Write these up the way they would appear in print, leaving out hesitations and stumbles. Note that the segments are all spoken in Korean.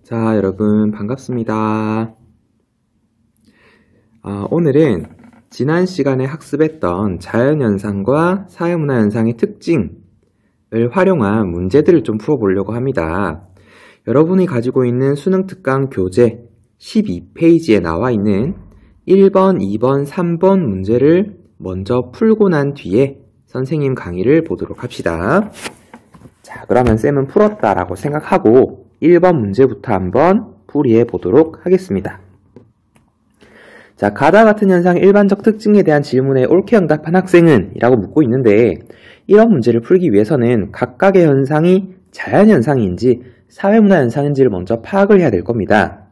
자, 여러분 반갑습니다. 오늘은 지난 시간에 학습했던 자연현상과 사회문화현상의 특징을 활용한 문제들을 좀 풀어보려고 합니다. 여러분이 가지고 있는 수능특강 교재 12페이지에 나와 있는 1번, 2번, 3번 문제를 먼저 풀고 난 뒤에 선생님 강의를 보도록 합시다. 자, 그러면 쌤은 풀었다라고 생각하고 1번 문제부터 한번 풀이해 보도록 하겠습니다. 자, 가다 같은 현상의 일반적 특징에 대한 질문에 옳게 응답한 학생은? 이라고 묻고 있는데, 이런 문제를 풀기 위해서는 각각의 현상이 자연현상인지 사회문화현상인지를 먼저 파악을 해야 될 겁니다.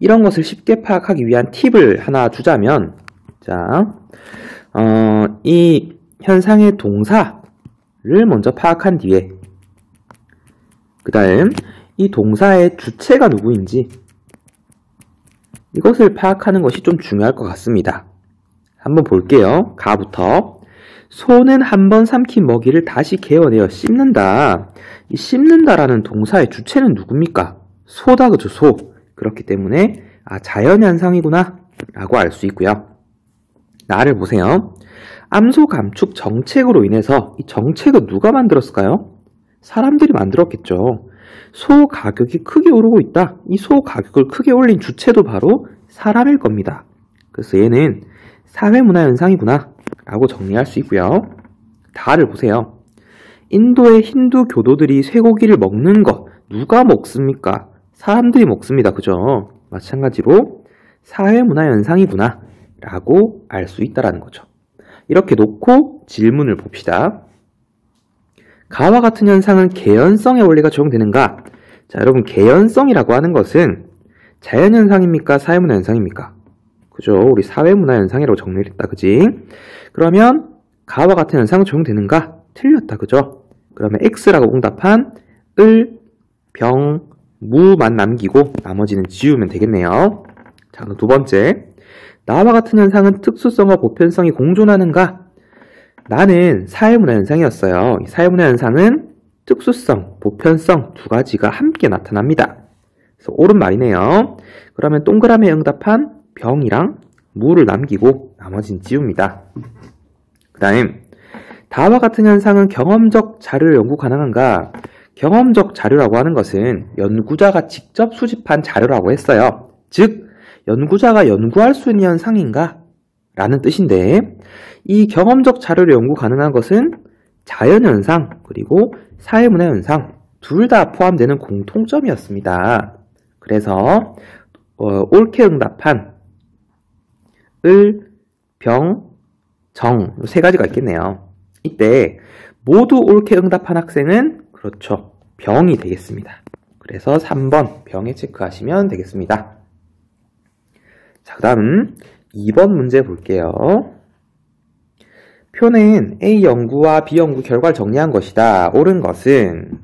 이런 것을 쉽게 파악하기 위한 팁을 하나 주자면, 자, 이 현상의 동사를 먼저 파악한 뒤에, 그 다음 이 동사의 주체가 누구인지 이것을 파악하는 것이 좀 중요할 것 같습니다. 한번 볼게요. 가부터 소는 한번 삼킨 먹이를 다시 개어내어 씹는다. 이 씹는다라는 동사의 주체는 누굽니까? 소다, 그죠? 소. 그렇기 때문에 자연현상이구나 라고 알 수 있고요. 나를 보세요. 암소 감축 정책으로 인해서 이 정책은 누가 만들었을까요? 사람들이 만들었겠죠. 소 가격이 크게 오르고 있다. 이 소 가격을 크게 올린 주체도 바로 사람일 겁니다. 그래서 얘는 사회문화현상이구나 라고 정리할 수 있고요. 다를 보세요. 인도의 힌두 교도들이 쇠고기를 먹는 것 누가 먹습니까? 사람들이 먹습니다. 그죠? 마찬가지로 사회문화현상이구나 라고 알 수 있다는 거죠. 이렇게 놓고 질문을 봅시다. 가와 같은 현상은 개연성의 원리가 적용되는가? 자, 여러분, 개연성이라고 하는 것은 자연현상입니까? 사회문화현상입니까? 그죠? 우리 사회문화현상이라고 정리를 했다. 그지? 그러면 가와 같은 현상은 적용되는가? 틀렸다. 그죠? 그러면 X라고 응답한 을, 병, 무만 남기고 나머지는 지우면 되겠네요. 자, 그럼 두 번째. 나와 같은 현상은 특수성과 보편성이 공존하는가? 나는 사회문화현상이었어요. 이 사회문화현상은 특수성, 보편성 두 가지가 함께 나타납니다. 그래서 옳은 말이네요. 그러면 동그라미에 응답한 병이랑 무를 남기고 나머지는 지웁니다. 그 다음 다와 같은 현상은 경험적 자료를 연구 가능한가? 경험적 자료라고 하는 것은 연구자가 직접 수집한 자료라고 했어요. 즉 연구자가 연구할 수 있는 현상인가? 라는 뜻인데 이 경험적 자료를 연구 가능한 것은 자연현상 그리고 사회문화현상 둘 다 포함되는 공통점이었습니다. 그래서 옳게 응답한 을, 병, 정 세 가지가 있겠네요. 이때 모두 옳게 응답한 학생은 그렇죠. 병이 되겠습니다. 그래서 3번 병에 체크하시면 되겠습니다. 자, 그 다음 2번 문제 볼게요. 표는 A 연구와 B 연구 결과를 정리한 것이다. 옳은 것은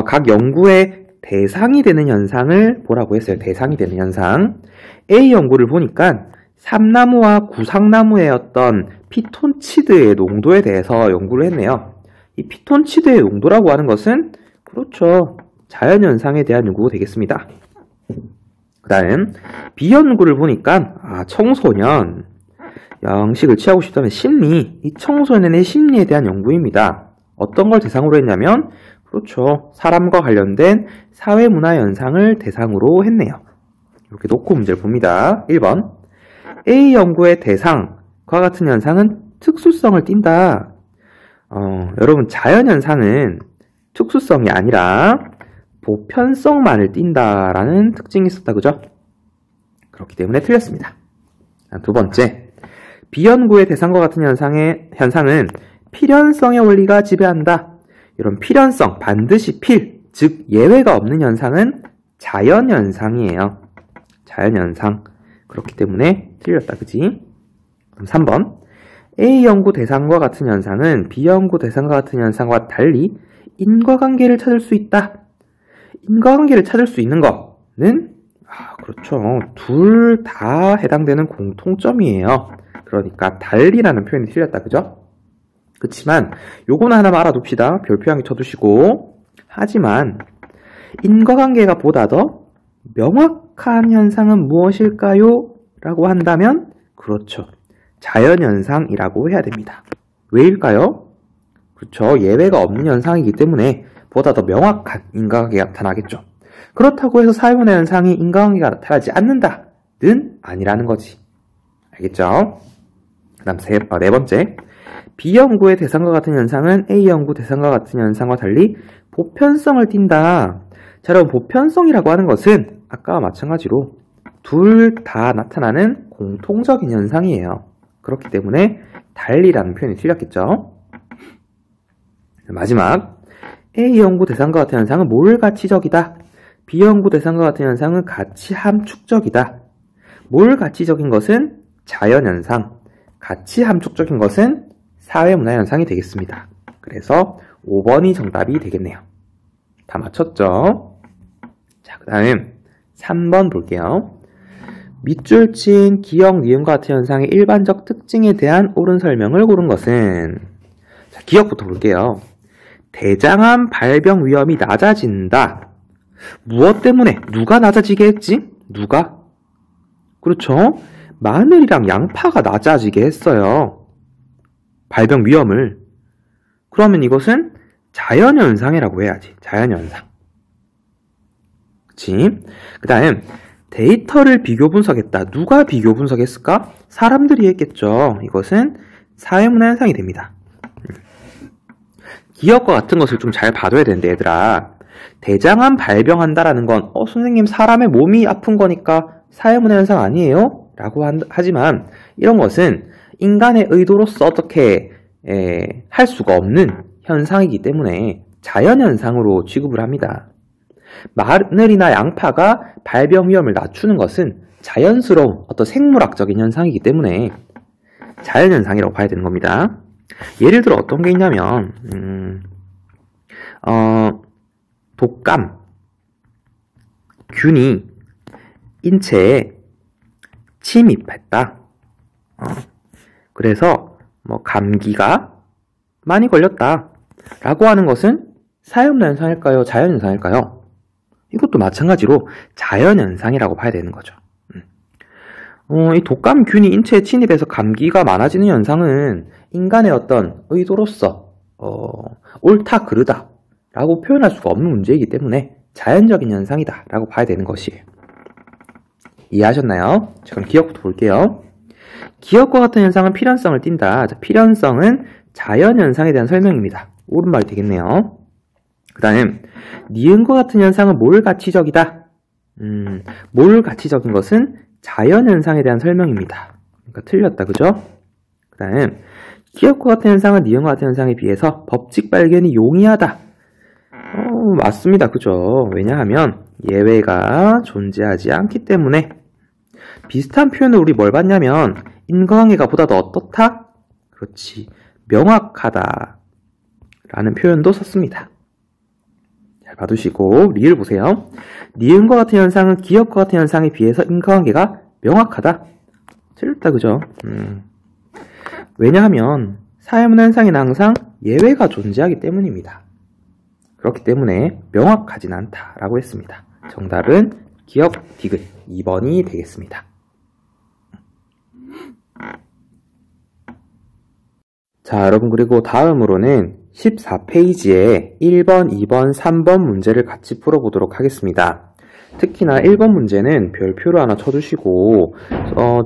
각 연구의 대상이 되는 현상을 보라고 했어요. 대상이 되는 현상. A 연구를 보니까 삼나무와 구상나무의 어떤 피톤치드의 농도에 대해서 연구를 했네요. 이 피톤치드의 농도라고 하는 것은 그렇죠. 자연현상에 대한 연구가 되겠습니다. 그 다음 B 연구를 보니까 청소년 양식을 취하고 싶다는 심리, 이 청소년의 심리에 대한 연구입니다. 어떤 걸 대상으로 했냐면 그렇죠. 사람과 관련된 사회문화현상을 대상으로 했네요. 이렇게 놓고 문제를 봅니다. 1번 A 연구의 대상과 같은 현상은 특수성을 띈다. 여러분 자연현상은 특수성이 아니라 보편성만을 띈다라는 특징이 있었다. 그죠? 그렇기 때문에 틀렸습니다. 두 번째 비연구의 대상과 같은 현상은 필연성의 원리가 지배한다. 이런 필연성, 반드시 필, 즉 예외가 없는 현상은 자연현상이에요. 자연현상. 그렇기 때문에 틀렸다. 그지? 그럼 3번 A 연구 대상과 같은 현상은 B 연구 대상과 같은 현상과 달리 인과관계를 찾을 수 있다. 인과관계를 찾을 수 있는 거는 그렇죠. 둘 다 해당되는 공통점이에요. 그러니까 달리라는 표현이 틀렸다. 그죠? 그렇지만 요거는 하나만 알아둡시다. 별표 한 개 쳐두시고. 하지만 인과관계가 보다 더 명확한 현상은 무엇일까요? 라고 한다면 그렇죠. 자연현상이라고 해야 됩니다. 왜일까요? 그렇죠. 예외가 없는 현상이기 때문에 보다 더 명확한 인과관계가 나타나겠죠. 그렇다고 해서 사회문화 현상이 인과관계가 나타나지 않는다는 아니라는 거지. 알겠죠? 그 다음 네 번째. B연구의 대상과 같은 현상은 A연구 대상과 같은 현상과 달리 보편성을 띈다. 자, 여러분 보편성이라고 하는 것은 아까와 마찬가지로 둘 다 나타나는 공통적인 현상이에요. 그렇기 때문에 달리라는 표현이 틀렸겠죠. 마지막 A연구 대상과 같은 현상은 몰가치적이다. B연구 대상과 같은 현상은 가치 함축적이다. 몰가치적인 것은 자연현상, 가치 함축적인 것은 사회문화현상이 되겠습니다. 그래서 5번이 정답이 되겠네요. 다 맞췄죠? 자, 그 다음 3번 볼게요. 밑줄 친 기억, 니은과 같은 현상의 일반적 특징에 대한 옳은 설명을 고른 것은, 자, 기억부터 볼게요. 대장암 발병 위험이 낮아진다. 무엇 때문에? 누가 낮아지게 했지? 누가? 그렇죠. 마늘이랑 양파가 낮아지게 했어요. 발병 위험을. 그러면 이것은 자연현상이라고 해야지. 자연현상. 그치? 그 다음 데이터를 비교 분석했다. 누가 비교 분석했을까? 사람들이 했겠죠. 이것은 사회문화 현상이 됩니다. 기억과 같은 것을 좀 잘 봐둬야 되는데 얘들아. 대장암 발병한다라는 건 선생님 사람의 몸이 아픈 거니까 사회문화 현상 아니에요? 라고 하지만 이런 것은 인간의 의도로서 어떻게 할 수가 없는 현상이기 때문에 자연현상으로 취급을 합니다. 마늘이나 양파가 발병 위험을 낮추는 것은 자연스러운 어떤 생물학적인 현상이기 때문에 자연현상이라고 봐야 되는 겁니다. 예를 들어 어떤 게 있냐면 독감, 균이 인체에 침입했다. 그래서 감기가 많이 걸렸다 라고 하는 것은 사회문화 현상일까요? 자연현상일까요? 이것도 마찬가지로 자연현상이라고 봐야 되는 거죠. 이 독감균이 인체에 침입해서 감기가 많아지는 현상은 인간의 어떤 의도로서 옳다 그르다 라고 표현할 수가 없는 문제이기 때문에 자연적인 현상이다 라고 봐야 되는 것이에요. 이해하셨나요? 자, 그럼 기억부터 볼게요. 기억과 같은 현상은 필연성을 띈다. 자, 필연성은 자연현상에 대한 설명입니다. 옳은 말이 되겠네요. 그 다음 니은과 같은 현상은 몰가치적이다. 몰가치적인 것은 자연현상에 대한 설명입니다. 그러니까 틀렸다. 그죠? 그 다음 기억과 같은 현상은 니은과 같은 현상에 비해서 법칙 발견이 용이하다. 맞습니다. 그죠? 왜냐하면 예외가 존재하지 않기 때문에. 비슷한 표현을 우리 뭘 봤냐면 인과관계가 보다 더 어떻다? 그렇지. 명확하다 라는 표현도 썼습니다. 잘 봐두시고 리을 보세요. 니은과 같은 현상은 기억과 같은 현상에 비해서 인과관계가 명확하다. 틀렸다. 그죠? 왜냐하면 사회문화 현상에는 항상 예외가 존재하기 때문입니다. 그렇기 때문에 명확하진 않다라고 했습니다. 정답은 기억 디귿 2번이 되겠습니다. 자, 여러분 그리고 다음으로는 14페이지에 1번, 2번, 3번 문제를 같이 풀어보도록 하겠습니다. 특히나 1번 문제는 별표를 하나 쳐주시고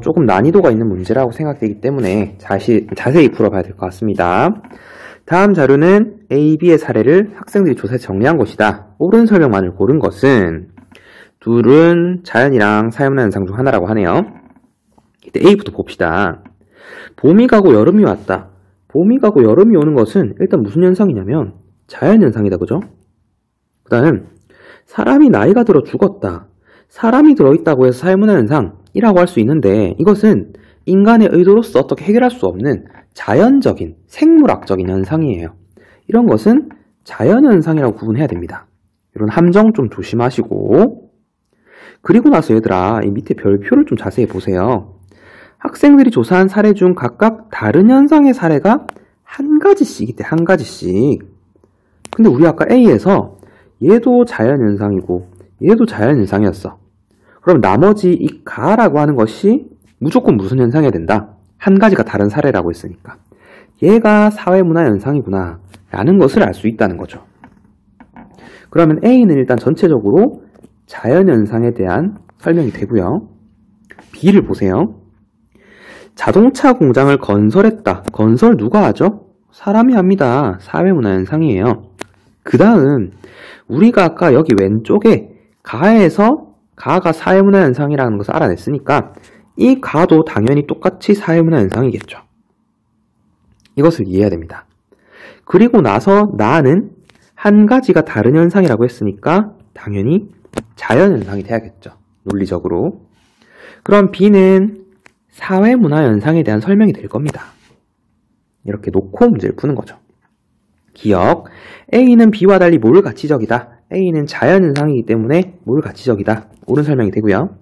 조금 난이도가 있는 문제라고 생각되기 때문에 자세히 풀어봐야 될 것 같습니다. 다음 자료는 A, B의 사례를 학생들이 조사해 정리한 것이다. 옳은 설명만을 고른 것은 둘은 자연이랑 사회문화 현상 중 하나라고 하네요. 이때 A부터 봅시다. 봄이 가고 여름이 왔다. 봄이 가고 여름이 오는 것은 일단 무슨 현상이냐면 자연현상이다. 그죠? 그 다음 사람이 나이가 들어 죽었다. 사람이 들어있다고 해서 사회문화 현상이라고 할 수 있는데 이것은 인간의 의도로서 어떻게 해결할 수 없는 자연적인 생물학적인 현상이에요. 이런 것은 자연현상이라고 구분해야 됩니다. 이런 함정 좀 조심하시고. 그리고 나서 얘들아 이 밑에 별표를 좀 자세히 보세요. 학생들이 조사한 사례 중 각각 다른 현상의 사례가 한 가지씩 있대. 한 가지씩. 근데 우리 아까 A에서 얘도 자연현상이고 얘도 자연현상이었어. 그럼 나머지 이 가라고 하는 것이 무조건 무슨 현상이어야 된다? 한 가지가 다른 사례라고 했으니까 얘가 사회문화 현상이구나 라는 것을 알 수 있다는 거죠. 그러면 A는 일단 전체적으로 자연현상에 대한 설명이 되고요. B를 보세요. 자동차 공장을 건설했다. 건설 누가 하죠? 사람이 합니다. 사회문화 현상이에요. 그 다음 우리가 아까 여기 왼쪽에 가에서 가가 사회문화 현상이라는 것을 알아냈으니까 이 가도 당연히 똑같이 사회문화 현상이겠죠. 이것을 이해해야 됩니다. 그리고 나서 나는 한 가지가 다른 현상이라고 했으니까 당연히 자연현상이 돼야겠죠. 논리적으로. 그럼 B는 사회문화 현상에 대한 설명이 될 겁니다. 이렇게 놓고 문제를 푸는 거죠. 기억, A는 B와 달리 몰가치적이다. A는 자연현상이기 때문에 몰가치적이다. 옳은 설명이 되고요.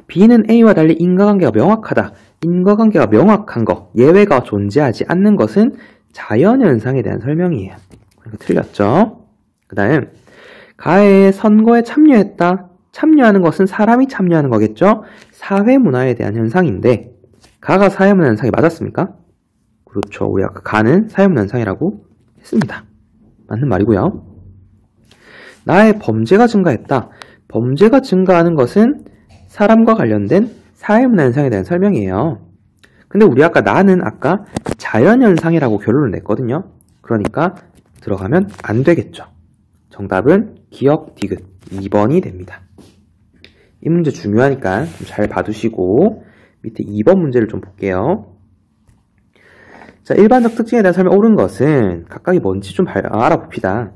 B는 A와 달리 인과관계가 명확하다. 인과관계가 명확한 것, 예외가 존재하지 않는 것은 자연현상에 대한 설명이에요. 그러니까 틀렸죠. 그 다음 가에 선거에 참여했다. 참여하는 것은 사람이 참여하는 거겠죠. 사회문화에 대한 현상인데 가가 사회문화 현상이 맞았습니까? 그렇죠. 우리 아까 가는 사회문화 현상이라고 했습니다. 맞는 말이고요. 나의 범죄가 증가했다. 범죄가 증가하는 것은 사람과 관련된 사회문화 현상에 대한 설명이에요. 근데 우리 나는 아까 자연현상이라고 결론을 냈거든요. 그러니까 들어가면 안 되겠죠. 정답은 기억 디귿 2번이 됩니다. 이 문제 중요하니까 좀 잘 봐두시고 밑에 2번 문제를 좀 볼게요. 일반적 특징에 대한 설명 옳은 것은 각각이 뭔지 좀 알아봅시다.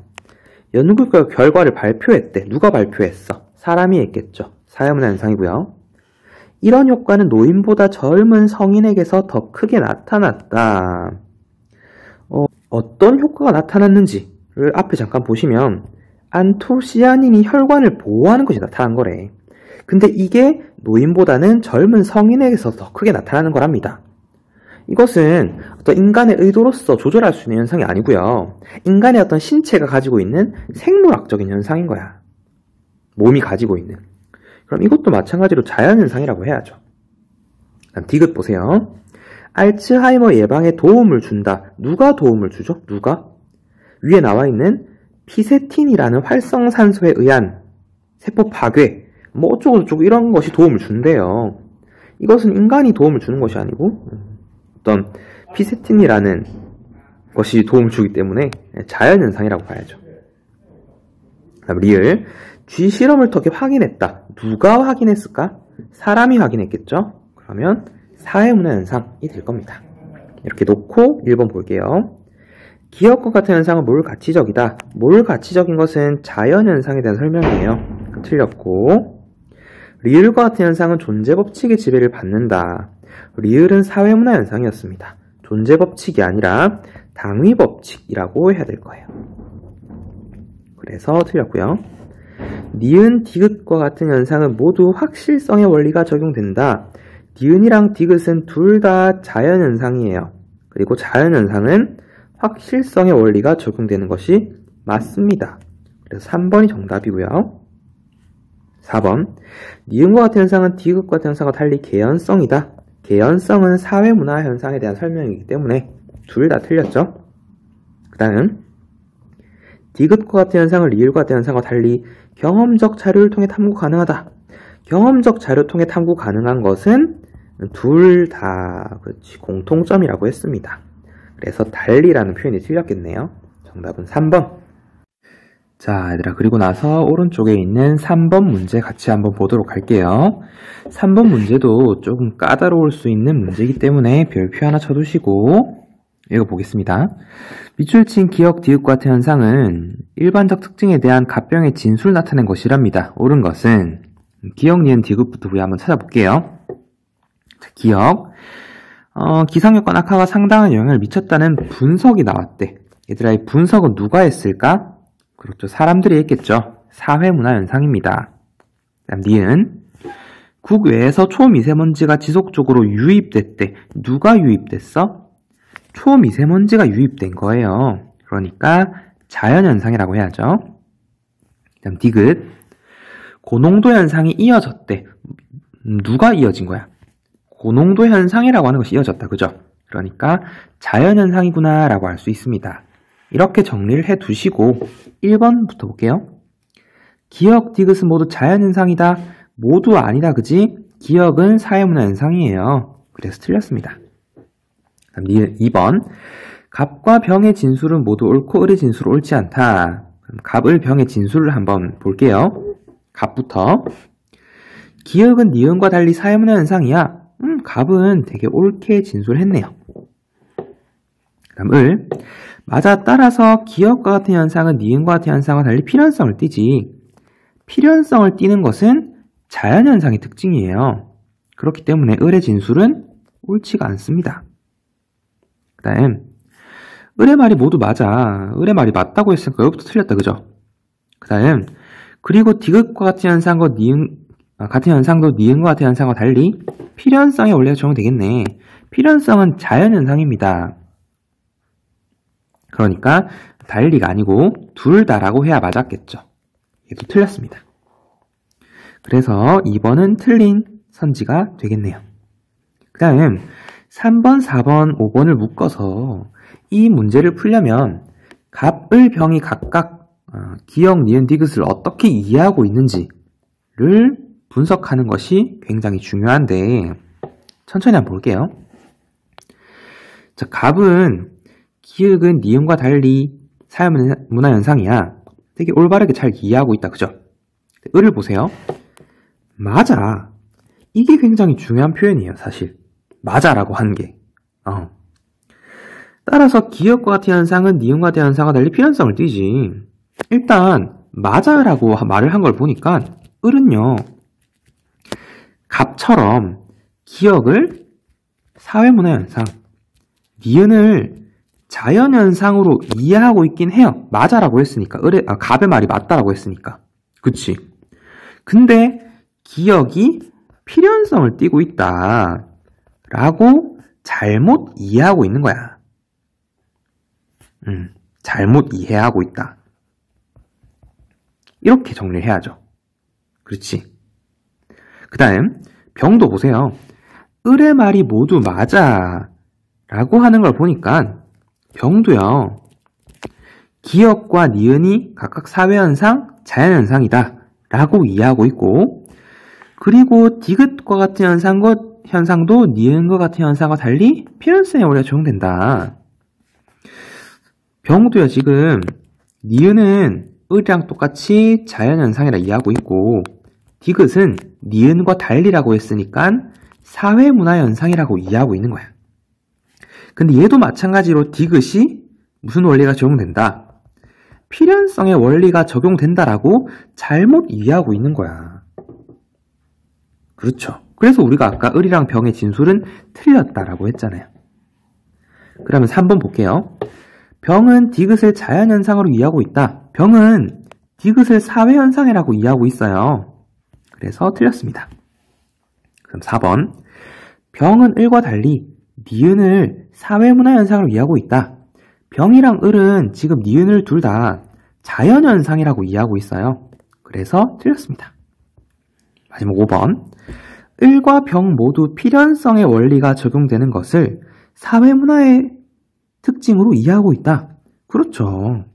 연구 결과를 발표했대. 누가 발표했어? 사람이 했겠죠. 사회문화 현상이고요. 이런 효과는 노인보다 젊은 성인에게서 더 크게 나타났다. 어떤 효과가 나타났는지를 앞에 잠깐 보시면 안토시아닌이 혈관을 보호하는 것이 나타난 거래. 근데 이게 노인보다는 젊은 성인에게서 더 크게 나타나는 거랍니다. 이것은 어떤 인간의 의도로서 조절할 수 있는 현상이 아니고요. 인간의 어떤 신체가 가지고 있는 생물학적인 현상인 거야. 몸이 가지고 있는. 그럼 이것도 마찬가지로 자연현상이라고 해야죠. 디귿 보세요. 알츠하이머 예방에 도움을 준다. 누가 도움을 주죠? 누가? 위에 나와 있는 피세틴이라는 활성산소에 의한 세포 파괴, 뭐 어쩌고저쩌고 이런 것이 도움을 준대요. 이것은 인간이 도움을 주는 것이 아니고 어떤 피세틴이라는 것이 도움을 주기 때문에 자연현상이라고 봐야죠. 다음 리을. 쥐 실험을 통해 확인했다. 누가 확인했을까? 사람이 확인했겠죠? 그러면 사회문화 현상이 될 겁니다. 이렇게 놓고 1번 볼게요. 기억과 같은 현상은 몰가치적이다. 몰가치적인 것은 자연현상에 대한 설명이에요. 틀렸고 리을과 같은 현상은 존재법칙의 지배를 받는다. 리을은 사회문화 현상이었습니다. 존재법칙이 아니라 당위법칙이라고 해야 될 거예요. 그래서 틀렸고요. 니은, 디귿과 같은 현상은 모두 확실성의 원리가 적용된다. 니은이랑 디귿은 둘 다 자연현상이에요. 그리고 자연현상은 확실성의 원리가 적용되는 것이 맞습니다. 그래서 3번이 정답이고요. 4번. 니은과 같은 현상은 디귿과 같은 현상과 달리 개연성이다. 개연성은 사회문화 현상에 대한 설명이기 때문에 둘 다 틀렸죠. 그 다음 디귿과 같은 현상은 리을과 같은 현상과 달리 경험적 자료를 통해 탐구 가능하다. 경험적 자료 통해 탐구 가능한 것은 둘 다 공통점이라고 했습니다. 그래서 달리라는 표현이 틀렸겠네요. 정답은 3번. 자, 얘들아, 그리고 나서 오른쪽에 있는 3번 문제 같이 한번 보도록 할게요. 3번 문제도 조금 까다로울 수 있는 문제이기 때문에 별표 하나 쳐두시고 읽어보겠습니다. 밑줄 친 기억 디귿과 같은 현상은 일반적 특징에 대한 갑병의 진술을 나타낸 것이랍니다. 옳은 것은 기억, 니은, 디귿부터 우리 한번 찾아볼게요. 자, 기억. 기상효과 낙하가 상당한 영향을 미쳤다는 분석이 나왔대. 얘들아, 이 분석은 누가 했을까? 그렇죠. 사람들이 했겠죠. 사회문화 현상입니다. 다음 니은. 국외에서 초미세먼지가 지속적으로 유입됐대. 누가 유입됐어? 초미세먼지가 유입된 거예요. 그러니까 자연현상이라고 해야죠. 다음 디귿. 고농도 현상이 이어졌대. 누가 이어진 거야? 고농도 현상이라고 하는 것이 이어졌다. 그죠? 그러니까 자연현상이구나 라고 할 수 있습니다. 이렇게 정리를 해 두시고 1번부터 볼게요. 기억, 디귿은 모두 자연현상이다. 모두 아니다. 그지? 기억은 사회문화현상이에요. 그래서 틀렸습니다. 그럼 2번. 갑과 병의 진술은 모두 옳고 을의 진술은 옳지 않다. 그럼 갑, 을, 병의 진술을 한번 볼게요. 갑부터. 기억은 니은과 달리 사회문화현상이야. 갑은 되게 옳게 진술했네요. 그럼 을. 맞아. 따라서 기억과 같은 현상은 니은과 같은 현상과 달리 필연성을 띠지. 필연성을 띠는 것은 자연현상의 특징이에요. 그렇기 때문에 을의 진술은 옳지가 않습니다. 그 다음 을의 말이 모두 맞아. 을의 말이 맞다고 했으니까 여기부터 틀렸다. 그죠? 그 다음 그리고 디귿과 같은 현상과 같은 현상도 니은과 같은 현상과 달리 필연성의 원리가 적용되겠네. 필연성은 자연현상입니다. 그러니까 달리가 아니고 둘 다라고 해야 맞았겠죠. 얘도 틀렸습니다. 그래서 2번은 틀린 선지가 되겠네요. 그 다음 3번, 4번, 5번을 묶어서 이 문제를 풀려면 갑, 을, 병이 각각 기억, 니은, 디귿을 어떻게 이해하고 있는지를 분석하는 것이 굉장히 중요한데 천천히 한번 볼게요. 자, 갑은 기억은 니은과 달리 사회문화현상이야. 되게 올바르게 잘 이해하고 있다. 그죠? 을을 보세요. 맞아. 이게 굉장히 중요한 표현이에요. 사실. 맞아라고 하는 게. 따라서 기억과 같은 현상은 니은과 같은 현상과 달리 필연성을 띠지. 일단 맞아라고 말을 한 걸 보니까 을은요. 갑처럼 기억을 사회문화현상, 니은을 자연현상으로 이해하고 있긴 해요. 맞아라고 했으니까. 갑의 말이 맞다라고 했으니까. 그치? 근데 기억이 필연성을 띠고 있다 라고 잘못 이해하고 있는 거야. 잘못 이해하고 있다. 이렇게 정리를 해야죠. 그렇지? 그 다음 병도 보세요. 을의 말이 모두 맞아 라고 하는 걸 보니까 병도요. 기억과 니은이 각각 사회현상, 자연현상이다 라고 이해하고 있고 그리고 디귿과 같은 현상도 니은과 같은 현상과 달리 필연성의 원리가 적용된다. 병도요. 지금 니은은 을이랑 똑같이 자연현상이라 이해하고 있고 디귿은 니은과 달리라고 했으니까 사회문화현상이라고 이해하고 있는 거야. 근데 얘도 마찬가지로 디귿이 무슨 원리가 적용된다? 필연성의 원리가 적용된다라고 잘못 이해하고 있는 거야. 그렇죠. 그래서 우리가 아까 을이랑 병의 진술은 틀렸다라고 했잖아요. 그러면 3번 볼게요. 병은 디귿을 자연현상으로 이해하고 있다. 병은 디귿을 사회현상이라고 이해하고 있어요. 그래서 틀렸습니다. 그럼 4번. 병은 을과 달리 니은을 사회문화현상으로 이해하고 있다. 병이랑 을은 지금 니은을 둘 다 자연현상이라고 이해하고 있어요. 그래서 틀렸습니다. 마지막 5번. 을과 병 모두 필연성의 원리가 적용되는 것을 사회문화의 특징으로 이해하고 있다. 그렇죠.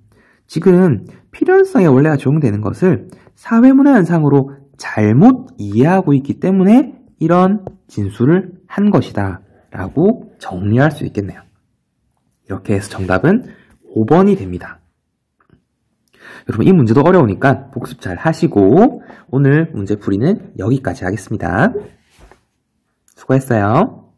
지금 필연성의 원리가 적용되는 것을 사회문화현상으로 잘못 이해하고 있기 때문에 이런 진술을 한 것이다 라고 정리할 수 있겠네요. 이렇게 해서 정답은 5번이 됩니다. 여러분 이 문제도 어려우니까 복습 잘 하시고 오늘 문제풀이는 여기까지 하겠습니다. 수고했어요.